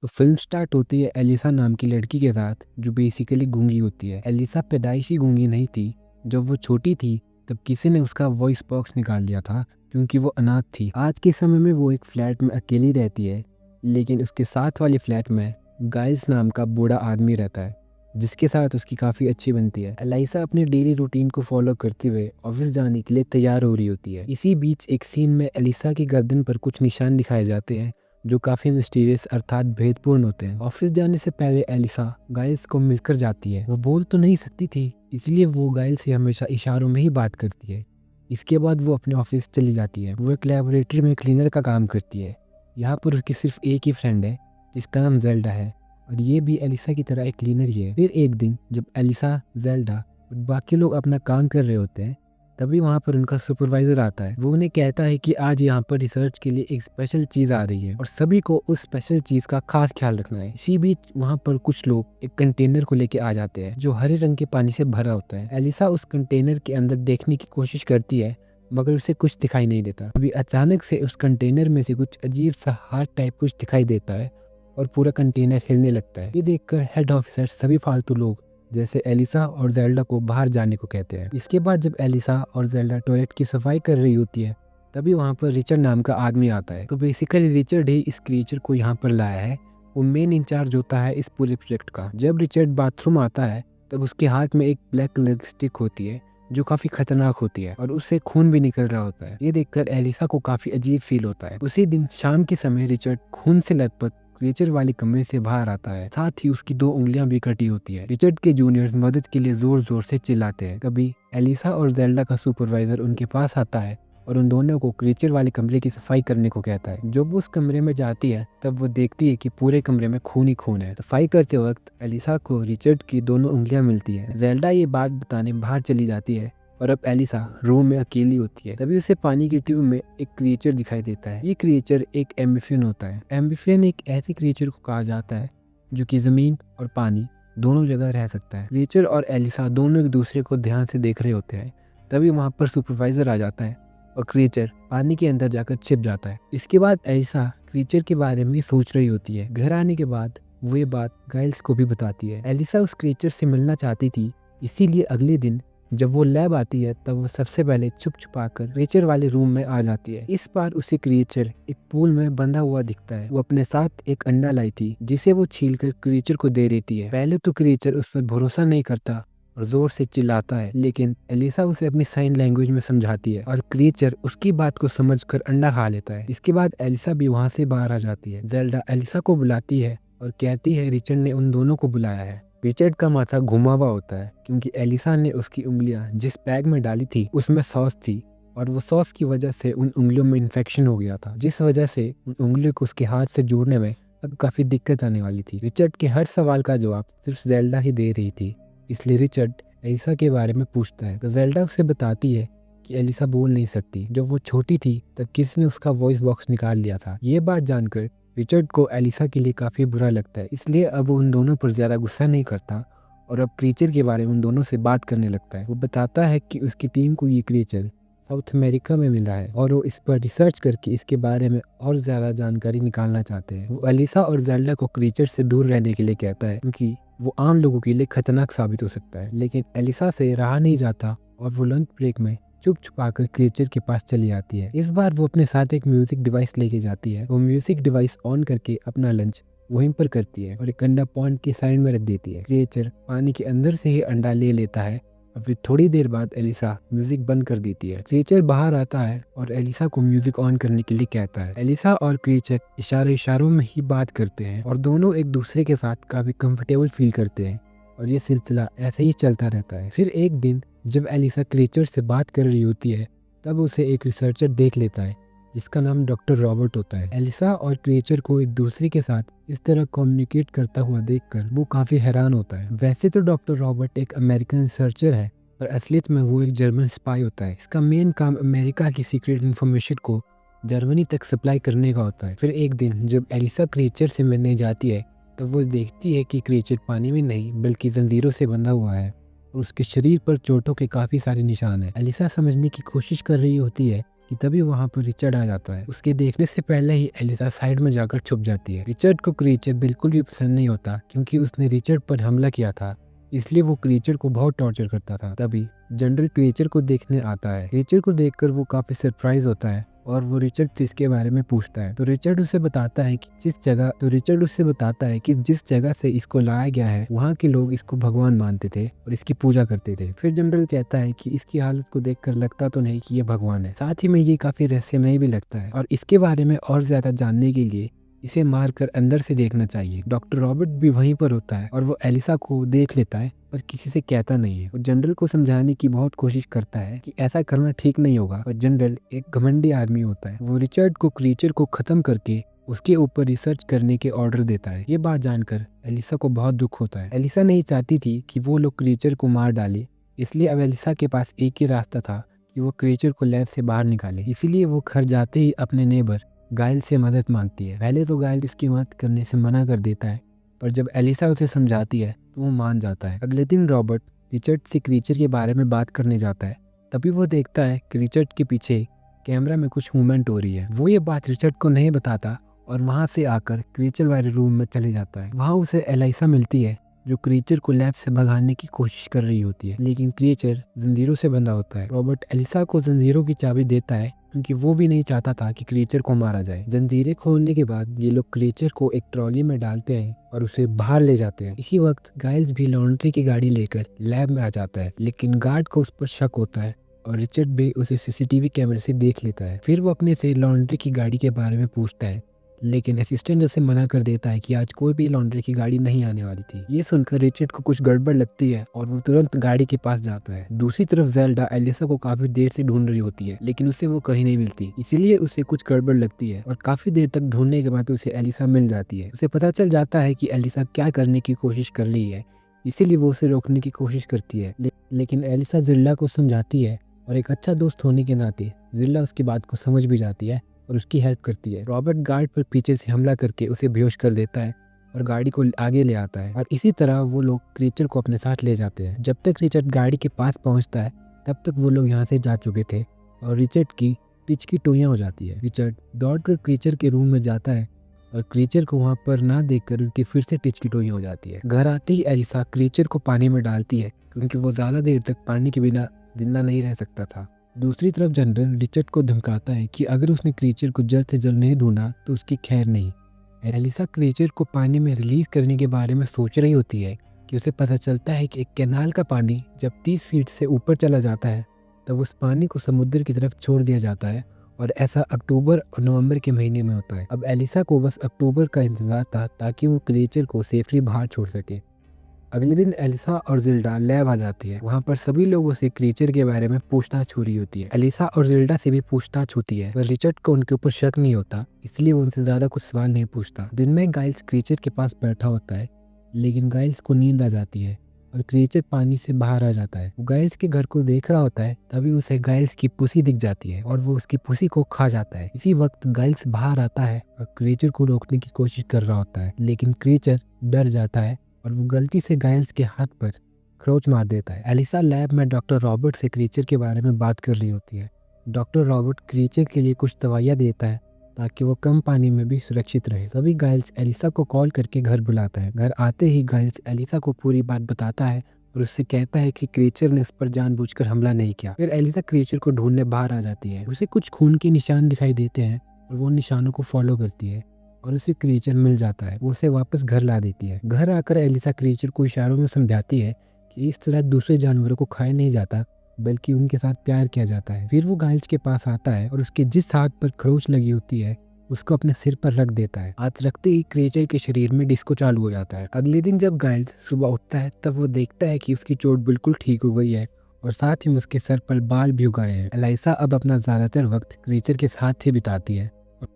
तो film start होती है एलिसा नाम की लड़की के साथ जो बेसिकली गूंगी होती है। एलिसा पैदाइशी गूंगी नहीं थी। जब वो छोटी थी तब किसी ने उसका वॉइस बॉक्स निकाल लिया था क्योंकि वो अनाथ थी। आज के समय में वो एक फ्लैट में अकेली रहती है, लेकिन उसके साथ वाले फ्लैट में गाइस नाम का बूढ़ा आदमी रहता है जिसके साथ उसकी काफ़ी अच्छी बनती है। एलिसा अपने डेली रूटीन को फॉलो करते हुए ऑफिस जाने के लिए तैयार हो रही होती है। इसी बीच एक सीन में एलिसा की गर्दन पर कुछ निशान दिखाए जाते हैं जो काफ़ी मिस्टीरियस अर्थात भेदपूर्ण होते हैं। ऑफिस जाने से पहले एलिसा गाइल्स को मिलकर जाती है। वो बोल तो नहीं सकती थी, इसलिए वो गाइल से हमेशा इशारों में ही बात करती है। इसके बाद वो अपने ऑफिस चली जाती है। वो एक लेबोरेटरी में क्लीनर का काम करती है। यहाँ पर उसकी सिर्फ एक ही फ्रेंड है जिसका नाम जेल्डा है, और ये भी एलिसा की तरह एक क्लीनर ही है। फिर एक दिन जब एलिसा, जेल्डा और बाकी लोग अपना काम कर रहे होते हैं, तभी वहाँ पर उनका सुपरवाइजर आता है। वो उन्हें कहता है कि आज यहाँ पर रिसर्च के लिए एक स्पेशल चीज़ आ रही है और सभी को उस स्पेशल चीज़ का खास ख्याल रखना है। इसी बीच वहाँ पर कुछ लोग एक कंटेनर को लेके आ जाते हैं जो हरे रंग के पानी से भरा होता है। एलिसा उस कंटेनर के अंदर देखने की कोशिश करती है मगर उसे कुछ दिखाई नहीं देता। अभी अचानक से उस कंटेनर में से कुछ अजीब सा हार्ट टाइप कुछ दिखाई देता है और पूरा कंटेनर हिलने लगता है। ये देखकर हेड ऑफिसर सभी फालतू लोग जैसे एलिसा और जेल्डा को बाहर जाने को कहते हैं। इसके बाद जब एलिसा और जेल्डा टॉयलेट की सफाई कर रही होती है, तभी वहाँ पर रिचर्ड नाम का आदमी आता है। तो बेसिकली रिचर्ड ही इस क्रिएचर को यहाँ पर लाया है। वो मेन इंचार्ज होता है इस पूरे प्रोजेक्ट का। जब रिचर्ड बाथरूम आता है तब उसके हाथ में एक ब्लैक कलर की स्टिक होती है जो काफी खतरनाक होती है और उससे खून भी निकल रहा होता है। ये देखकर एलिसा को काफी अजीब फील होता है। उसी दिन शाम के समय रिचर्ड खून से लथपथ क्रिएचर वाले कमरे से बाहर आता है। साथ ही उसकी 2 उंगलियां भी कटी होती है। रिचर्ड के जूनियर्स मदद के लिए जोर जोर से चिल्लाते हैं। कभी एलिसा और जेल्डा का सुपरवाइजर उनके पास आता है और उन दोनों को क्रिएचर वाले कमरे की सफाई करने को कहता है। जब वो उस कमरे में जाती है तब वो देखती है कि पूरे कमरे में खून ही खून है। सफाई करते वक्त एलिसा को रिचर्ड की दोनों उंगलियां मिलती है। जेल्डा ये बात बताने बाहर चली जाती है और अब एलिसा रूम में अकेली होती है। तभी उसे पानी की ट्यूब में एक क्रिएचर दिखाई देता है। ये क्रिएचर एक एम्बिफियन होता है। एम्बिफियन एक ऐसे क्रिएचर को कहा जाता है जो कि जमीन और पानी दोनों जगह रह सकता है। क्रिएचर और एलिसा दोनों एक दूसरे को ध्यान से देख रहे होते हैं। तभी वहाँ पर सुपरवाइजर आ जाता है और क्रिएचर पानी के अंदर जाकर छिप जाता है। इसके बाद एलिसा क्रिएचर के बारे में सोच रही होती है। घर आने के बाद वो ये बात गाइल्स को भी बताती है। एलिसा उस क्रिएचर से मिलना चाहती थी, इसीलिए अगले दिन जब वो लैब आती है तब वो सबसे पहले छुप छुपा कर क्रिएचर वाले रूम में आ जाती है। इस बार उसे क्रिएचर एक पूल में बंधा हुआ दिखता है। वो अपने साथ एक अंडा लाई थी जिसे वो छीलकर क्रिएचर को दे देती है। पहले तो क्रिएचर उस पर भरोसा नहीं करता और जोर से चिल्लाता है, लेकिन एलिसा उसे अपनी साइन लैंग्वेज में समझाती है और क्रिएचर उसकी बात को समझकर अंडा खा लेता है। इसके बाद एलिसा भी वहाँ से बाहर आ जाती है। जेल्डा एलिसा को बुलाती है और कहती है रिचर्ड ने उन दोनों को बुलाया है। रिचर्ड का माथा घुमा हुआ होता है क्योंकि एलिसा ने उसकी उंगलियां जिस बैग में डाली थी उसमें सॉस थी और वो सॉस की वजह से उन उंगलियों में इन्फेक्शन हो गया था, जिस वजह से उन उंगलियों को उसके हाथ से जोड़ने में अब काफ़ी दिक्कत आने वाली थी। रिचर्ड के हर सवाल का जवाब सिर्फ जेल्डा ही दे रही थी, इसलिए रिचर्ड एलिसा के बारे में पूछता है तो जेल्डा उसे बताती है कि एलिसा बोल नहीं सकती। जब वो छोटी थी तब किसी ने उसका वॉइस बॉक्स निकाल लिया था। ये बात जानकर रिचर्ड को एलिसा के लिए काफ़ी बुरा लगता है, इसलिए अब वो उन दोनों पर ज़्यादा गुस्सा नहीं करता और अब क्रिएचर के बारे में उन दोनों से बात करने लगता है। वो बताता है कि उसकी टीम को ये क्रिएचर साउथ अमेरिका में मिला है और वो इस पर रिसर्च करके इसके बारे में और ज़्यादा जानकारी निकालना चाहते हैं। वो एलिसा और जेल्डा को क्रिएचर से दूर रहने के लिए कहता है क्योंकि वो आम लोगों के लिए खतरनाक साबित हो सकता है, लेकिन एलिसा से रहा नहीं जाता और वो लंच ब्रेक में छुप छुपाकर क्रिएचर के पास चली आती है। इस बार वो अपने साथ एक म्यूजिक डिवाइस लेके जाती है। वो म्यूजिक डिवाइस ऑन करके अपना लंच वहीं पर करती है और एक अंडा पॉन्ड के साइड में रख देती है। क्रिएचर पानी के अंदर से ही अंडा ले लेता है और फिर थोड़ी देर बाद एलिसा म्यूजिक बंद कर देती है। क्रिएचर बाहर आता है और एलिसा को म्यूजिक ऑन करने के लिए कहता है। एलिसा और क्रिएचर इशारों में ही बात करते हैं और दोनों एक दूसरे के साथ काफी कंफर्टेबल फील करते हैं और ये सिलसिला ऐसे ही चलता रहता है। फिर एक दिन जब एलिसा क्रिएचर से बात कर रही होती है तब उसे एक रिसर्चर देख लेता है जिसका नाम डॉक्टर रॉबर्ट होता है। एलिसा और क्रिएचर को एक दूसरे के साथ इस तरह कम्युनिकेट करता हुआ देखकर वो काफी हैरान होता है। वैसे तो डॉक्टर रॉबर्ट एक अमेरिकन रिसर्चर है, पर असलियत में वो एक जर्मन स्पाई होता है। इसका मेन काम अमेरिका की सीक्रेट इन्फॉर्मेशन को जर्मनी तक सप्लाई करने का होता है। फिर एक दिन जब एलिसा क्रिएचर से मिलने जाती है तब वो देखती है कि क्रिएचर पानी में नहीं बल्कि जंजीरों से बंधा हुआ है और उसके शरीर पर चोटों के काफी सारे निशान हैं। एलिसा समझने की कोशिश कर रही होती है कि तभी वहाँ पर रिचर्ड आ जाता है। उसके देखने से पहले ही एलिसा साइड में जाकर छुप जाती है। रिचर्ड को क्रीचर बिल्कुल भी पसंद नहीं होता क्योंकि उसने रिचर्ड पर हमला किया था, इसलिए वो क्रीचर को बहुत टॉर्चर करता था। तभी जनरल क्रीचर को देखने आता है। क्रीचर को देखकर वो काफी सरप्राइज होता है और वो रिचर्ड से इसके बारे में पूछता है। तो रिचर्ड उसे बताता है कि जिस जगह से इसको लाया गया है वहाँ के लोग इसको भगवान मानते थे और इसकी पूजा करते थे। फिर जनरल कहता है कि इसकी हालत को देखकर लगता तो नहीं कि ये भगवान है, साथ ही में ये काफी रहस्यमय भी लगता है और इसके बारे में और ज्यादा जानने के लिए इसे मारकर अंदर से देखना चाहिए। डॉक्टर रॉबर्ट भी वहीं पर होता है और वो एलिसा को देख लेता है पर किसी से कहता नहीं है। वो जनरल को समझाने की बहुत कोशिश करता है कि ऐसा करना ठीक नहीं होगा, और जनरल एक घमंडी आदमी होता है। वो रिचर्ड को क्रीचर को खत्म करके उसके ऊपर रिसर्च करने के ऑर्डर देता है। ये बात जानकर एलिसा को बहुत दुख होता है। एलिसा नहीं चाहती थी कि वो लोग क्रीचर को मार डाले, इसलिए अब एलिसा के पास एक ही रास्ता था कि वो क्रीचर को लैब से बाहर निकाले। इसीलिए वो घर जाते ही अपने नेबर गाइल से मदद मांगती है। पहले तो गाइल इसकी मदद करने से मना कर देता है, पर जब एलिसा उसे समझाती है तो वो मान जाता है। अगले दिन रॉबर्ट रिचर्ड से क्रीचर के बारे में बात करने जाता है। तभी वो देखता है कि रिचर्ड के पीछे कैमरा में कुछ मूवमेंट हो रही है। वो ये बात रिचर्ड को नहीं बताता और वहाँ से आकर क्रीचर वाले रूम में चले जाता है। वहाँ उसे एलिसा मिलती है जो क्रीचर को लैब से भगाने की कोशिश कर रही होती है, लेकिन क्रीचर जंजीरों से बंधा होता है। रॉबर्ट एलिसा को जंजीरों की चाबी देता है क्योंकि वो भी नहीं चाहता था कि क्रीचर को मारा जाए। जंजीरें खोलने के बाद ये लोग क्रीचर को एक ट्रॉली में डालते हैं और उसे बाहर ले जाते हैं। इसी वक्त गाइल्स भी लॉन्ड्री की गाड़ी लेकर लैब में आ जाता है, लेकिन गार्ड को उस पर शक होता है और रिचर्ड भी उसे सीसीटीवी कैमरे से देख लेता है। फिर वो अपने से लॉन्ड्री की गाड़ी के बारे में पूछता है, लेकिन असिस्टेंट उसे मना कर देता है कि आज कोई भी लॉन्ड्री की गाड़ी नहीं आने वाली थी। ये सुनकर रिचर्ड को कुछ गड़बड़ लगती है और वो तुरंत गाड़ी के पास जाता है। दूसरी तरफ ज़ेल्डा एलिसा को काफी देर से ढूंढ रही होती है, लेकिन उसे वो कहीं नहीं मिलती, इसीलिए उसे कुछ गड़बड़ लगती है और काफी देर तक ढूंढने के बाद उसे एलिसा मिल जाती है। उसे पता चल जाता है कि एलिसा क्या करने की कोशिश कर रही है, इसीलिए वो उसे रोकने की कोशिश करती है, लेकिन एलिसा ज़ेल्डा को समझाती है और एक अच्छा दोस्त होने के नाते ज़ेल्डा उसकी बात को समझ भी जाती है और उसकी हेल्प करती है। रॉबर्ट गार्ड पर पीछे से हमला करके उसे बेहोश कर देता है और गाड़ी को आगे ले आता है और इसी तरह वो लोग क्रीचर को अपने साथ ले जाते हैं। जब तक रिचर्ड गाड़ी के पास पहुंचता है तब तक वो लोग यहाँ से जा चुके थे और रिचर्ड की पिच की टोइयां हो जाती है। रिचर्ड दौड़कर क्रीचर के रूम में जाता है और क्रीचर को वहाँ पर ना देखकर उसकी फिर से टिच की टोइयां हो जाती है। घर आते ही एलिसा क्रीचर को पानी में डालती है क्योंकि वो ज़्यादा देर तक पानी के बिना जिंदा नहीं रह सकता था। दूसरी तरफ जनरल रिचर्ड को धमकाता है कि अगर उसने क्रीचर को जल्द से जल्द नहीं ढूंढा तो उसकी खैर नहीं। एलिसा क्रीचर को पानी में रिलीज करने के बारे में सोच रही होती है कि उसे पता चलता है कि एक कैनाल का पानी जब 30 फीट से ऊपर चला जाता है तब उस पानी को समुद्र की तरफ छोड़ दिया जाता है और ऐसा अक्टूबर और नवंबर के महीने में होता है। अब एलिसा को बस अक्टूबर का इंतजार था ताकि वो क्रीचर को सेफली बाहर छोड़ सके। अगले दिन एलिसा और जिल्डा लैब आ जाती है। वहाँ पर सभी लोगों से क्रीचर के बारे में पूछताछ हो रही होती है। एलिसा और जिल्डा से भी पूछताछ होती है, पर रिचर्ड को उनके ऊपर शक नहीं होता, इसलिए वो उनसे ज्यादा कुछ सवाल नहीं पूछता। दिन में गाइल्स क्रीचर के पास बैठा होता है, लेकिन गाइल्स को नींद आ जाती है और क्रीचर पानी से बाहर आ जाता है। वो गाइल्स के घर को देख रहा होता है, तभी उसे गाइल्स की पुसी दिख जाती है और वो उसकी पुसी को खा जाता है। इसी वक्त गाइल्स बाहर आता है और क्रीचर को रोकने की कोशिश कर रहा होता है, लेकिन क्रीचर डर जाता है और वो गलती से गाइल्स के हाथ पर खरोच मार देता है। एलिसा लैब में डॉक्टर रॉबर्ट से क्रीचर के बारे में बात कर रही होती है। डॉक्टर रॉबर्ट क्रीचर के लिए कुछ दवाइयाँ देता है ताकि वो कम पानी में भी सुरक्षित रहे। तभी गाइल्स एलिसा को कॉल करके घर बुलाता है। घर आते ही गाइल्स एलिसा को पूरी बात बताता है और उससे कहता है कि क्रीचर ने उस पर जानबूझकर हमला नहीं किया। फिर एलिसा क्रीचर को ढूंढने बाहर आ जाती है। उसे कुछ खून के निशान दिखाई देते हैं और वो निशानों को फॉलो करती है और उसे क्रीचर मिल जाता है। वो उसे वापस घर ला देती है। घर आकर एलिसा क्रीचर को इशारों में समझाती है कि इस तरह दूसरे जानवरों को खाया नहीं जाता, बल्कि उनके साथ प्यार किया जाता है। फिर वो गाइल्स के पास आता है और उसके जिस हाथ पर खरोच लगी होती है उसको अपने सिर पर रख देता है। हाथ रखते ही क्रीचर के शरीर में डिस्को चालू हो जाता है। अगले दिन जब गाइल्स सुबह उठता है तब वो देखता है कि उसकी चोट बिल्कुल ठीक हो गई है और साथ ही उसके सर पर बाल भी उगाए हैं। एलिसा अब अपना ज्यादातर वक्त क्रीचर के साथ ही बिताती है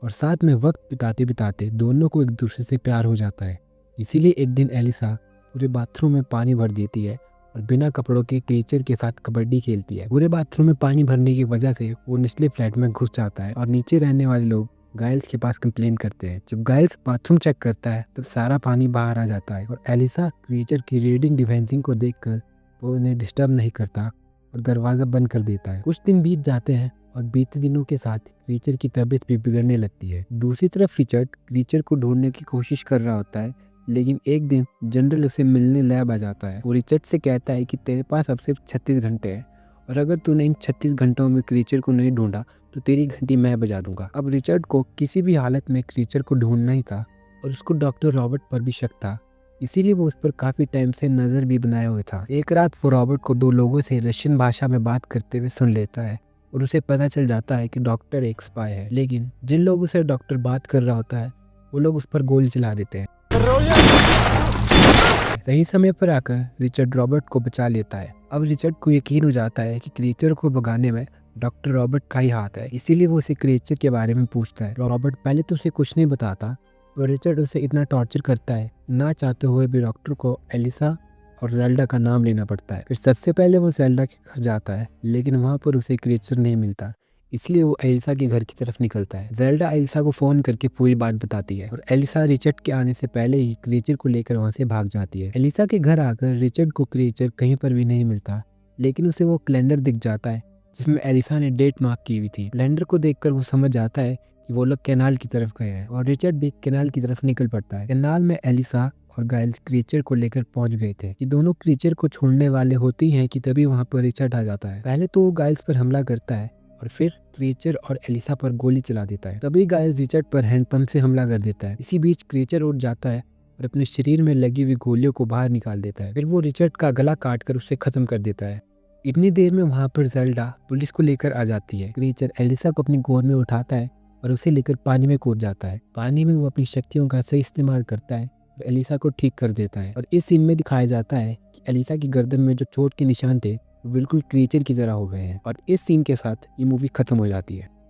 और साथ में वक्त बिताते बिताते दोनों को एक दूसरे से प्यार हो जाता है। इसीलिए एक दिन एलिसा पूरे बाथरूम में पानी भर देती है और बिना कपड़ों के क्रीचर के साथ कबड्डी खेलती है। पूरे बाथरूम में पानी भरने की वजह से वो निचले फ्लैट में घुस जाता है और नीचे रहने वाले लोग गाइल्स के पास कंप्लेन करते हैं। जब गाइल्स बाथरूम चेक करता है तब सारा पानी बाहर आ जाता है और एलिसा क्रीचर की रीडिंग डिफेंसिंग को देखकर वो उन्हें डिस्टर्ब नहीं करता और दरवाज़ा बंद कर देता है। कुछ दिन बीत जाते हैं और बीते दिनों के साथ क्रीचर की तबीयत भी बिगड़ने लगती है। दूसरी तरफ रिचर्ड क्रीचर को ढूंढने की कोशिश कर रहा होता है, लेकिन एक दिन जनरल उसे मिलने लैब आ जाता है। वो रिचर्ड से कहता है कि तेरे पास अब सिर्फ 36 घंटे हैं और अगर तूने इन 36 घंटों में क्रीचर को नहीं ढूंढा तो तेरी घंटी मैं बजा दूंगा। अब रिचर्ड को किसी भी हालत में क्रीचर को ढूंढना ही था और उसको डॉक्टर रॉबर्ट पर भी शक था, इसीलिए वो उस पर काफी टाइम से नजर भी बनाए हुए था। एक रात वो रॉबर्ट को दो लोगों से रशियन भाषा में बात करते हुए सुन लेता है और उसे पता चल जाता है कि डॉक्टर एक स्पाई है। लेकिन जिन लोगों से डॉक्टर बात कर रहा होता है वो लोग उस पर गोली चला देते हैं। सही समय पर आकर रिचर्ड रॉबर्ट को बचा लेता है। अब रिचर्ड को यकीन हो जाता है कि क्रीचर को भगाने में डॉक्टर रॉबर्ट का ही हाथ है, इसीलिए वो उसे क्रीचर के बारे में पूछता है। रॉबर्ट पहले तो उसे कुछ नहीं बताता, तो रिचर्ड उसे इतना टॉर्चर करता है, ना चाहते हुए भी डॉक्टर को एलिसा और ज़ेल्डा का नाम लेना पड़ता है। फिर सबसे पहले वो ज़ेल्डा के घर जाता है, लेकिन वहाँ पर उसे क्रीचर नहीं मिलता, इसलिए वो एलिसा के घर की तरफ निकलता है। ज़ेल्डा एलिसा को फ़ोन करके पूरी बात बताती है और एलिसा रिचर्ड के आने से पहले ही क्रीचर को लेकर वहाँ से भाग जाती है। एलिसा के घर आकर रिचर्ड को क्रीचर कहीं पर भी नहीं मिलता, लेकिन उसे वो कैलेंडर दिख जाता है जिसमें एलिसा ने डेट मार्क की हुई थी। कैलेंडर को देखकर वो समझ जाता है कि वो लोग कैनाल की तरफ गए हैं और रिचर्ड भी कैनाल की तरफ निकल पड़ता है। कैनाल में एलिसा और गाइल्स क्रीचर को लेकर पहुंच गए थे। ये दोनों क्रीचर को छोड़ने वाले होते हैं कि तभी वहां पर रिचर्ड आ जाता है। पहले तो वो गाइल्स पर हमला करता है और फिर क्रीचर और एलिसा पर गोली चला देता है। तभी गाइल्स रिचर्ड पर हैंडपंप से हमला कर देता है। इसी बीच क्रीचर उठ जाता है और अपने शरीर में लगी हुई गोलियों को बाहर निकाल देता है। फिर वो रिचर्ड का गला काट कर उसे खत्म कर देता है। इतनी देर में वहां पर ज़ेल्डा पुलिस को लेकर आ जाती है। क्रीचर एलिसा को अपनी गोद में उठाता है और उसे लेकर पानी में कूद जाता है। पानी में वो अपनी शक्तियों का सही इस्तेमाल करता है और एलिसा को ठीक कर देता है। और इस सीन में दिखाया जाता है कि एलिसा की गर्दन में जो चोट के निशान थे वो बिल्कुल क्रीचर की तरह हो गए हैं। और इस सीन के साथ ये मूवी खत्म हो जाती है।